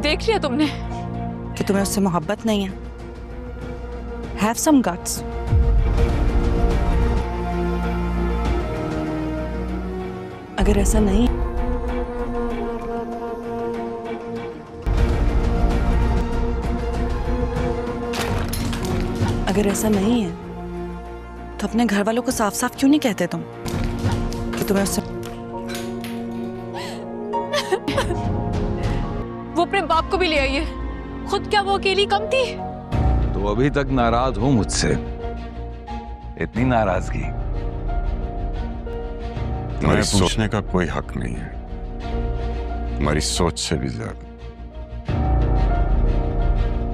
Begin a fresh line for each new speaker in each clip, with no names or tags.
देख लिया तुमने
कि तुम्हें उससे मोहब्बत नहीं है। Have some guts. अगर ऐसा नहीं है तो अपने घर वालों को साफ साफ क्यों नहीं कहते तुम कि तुम्हें उससे
वो अपने बाप को भी ले आई है, खुद क्या वो अकेली कम थी?
तो अभी तक नाराज हो मुझसे? इतनी नाराजगी?
तुम्हें सोचने का कोई हक नहीं है, हमारी सोच से भी ज्यादा।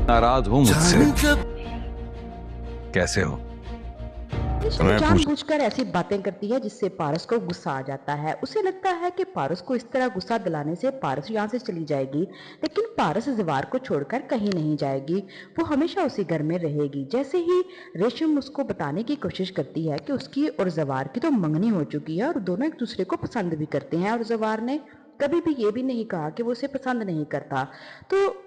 नाराज हो मुझसे? कैसे हो?
जानबूझकर ऐसी बातें करती है जिससे पारस को गुस्सा आ जाता है। उसे लगता है कि पारस को इस तरह गुस्सा दिलाने से पारस यहाँ से चली जाएगी, लेकिन पारस जवार को छोड़कर कहीं नहीं जाएगी। वो हमेशा उसी घर में रहेगी। जैसे ही रेशम उसको बताने की कोशिश करती है कि उसकी और जवार की तो मंगनी हो चुकी है और दोनों एक दूसरे को पसंद भी करते हैं, और जवार ने कभी भी ये भी नहीं कहा कि वो उसे पसंद नहीं करता, तो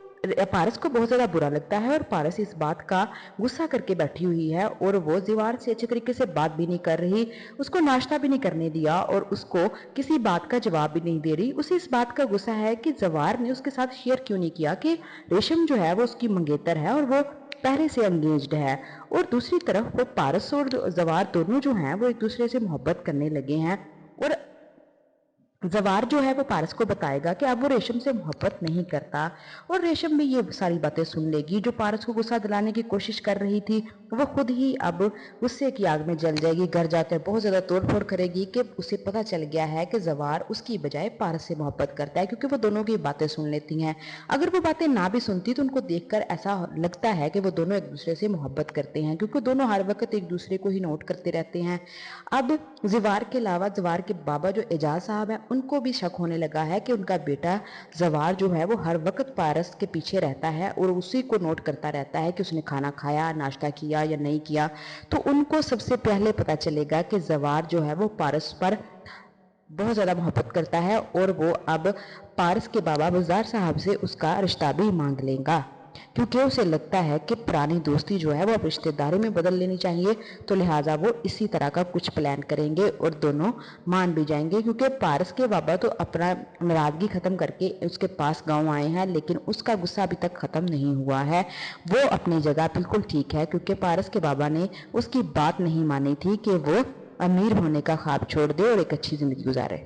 पारस को बहुत ज़्यादा बुरा लगता है और पारस इस बात का गुस्सा करके बैठी हुई है और वो जवार से अच्छे तरीके से बात भी नहीं कर रही, उसको नाश्ता भी नहीं करने दिया और उसको किसी बात का जवाब भी नहीं दे रही। उसे इस बात का गुस्सा है कि जवार ने उसके साथ शेयर क्यों नहीं किया कि रेशम जो है वो उसकी मंगेतर है और वो पहले से एंगेज्ड है। और दूसरी तरफ वो पारस और जवार दोनों जो हैं वो एक दूसरे से मोहब्बत करने लगे हैं, और जवार जो है वो पारस को बताएगा कि अब वो रेशम से मोहब्बत नहीं करता, और रेशम भी ये सारी बातें सुन लेगी। जो पारस को गुस्सा दिलाने की कोशिश कर रही थी वो खुद ही अब गुस्से की आग में जल जाएगी। घर जाकर बहुत ज़्यादा तोड़फोड़ करेगी कि उसे पता चल गया है कि जवार उसकी बजाय पारस से मोहब्बत करता है, क्योंकि वो दोनों की बातें सुन लेती हैं। अगर वो बातें ना भी सुनती तो उनको देखकर ऐसा लगता है कि वो दोनों एक दूसरे से मोहब्बत करते हैं, क्योंकि दोनों हर वक्त एक दूसरे को ही नोट करते रहते हैं। अब जवार के अलावा जवार के बाबा जो एजाज साहब हैं उनको भी शक होने लगा है कि उनका बेटा जवार जो है वो हर वक्त पारस के पीछे रहता है और उसी को नोट करता रहता है कि उसने खाना खाया, नाश्ता किया या नहीं किया। तो उनको सबसे पहले पता चलेगा कि जवार जो है वो पारस पर बहुत ज़्यादा मोहब्बत करता है और वो अब पारस के बाबा बाजार साहब से उसका रिश्ता भी मांग लेगा, क्योंकि उसे लगता है कि पुरानी दोस्ती जो है वो अब रिश्तेदारी में बदल लेनी चाहिए। तो लिहाजा वो इसी तरह का कुछ प्लान करेंगे और दोनों मान भी जाएंगे, क्योंकि पारस के बाबा तो अपना नाराज़गी ख़त्म करके उसके पास गांव आए हैं, लेकिन उसका गुस्सा अभी तक ख़त्म नहीं हुआ है। वो अपनी जगह बिल्कुल ठीक है, क्योंकि पारस के बाबा ने उसकी बात नहीं मानी थी कि वो अमीर होने का ख्वाब छोड़ दे और एक अच्छी ज़िंदगी गुजारे।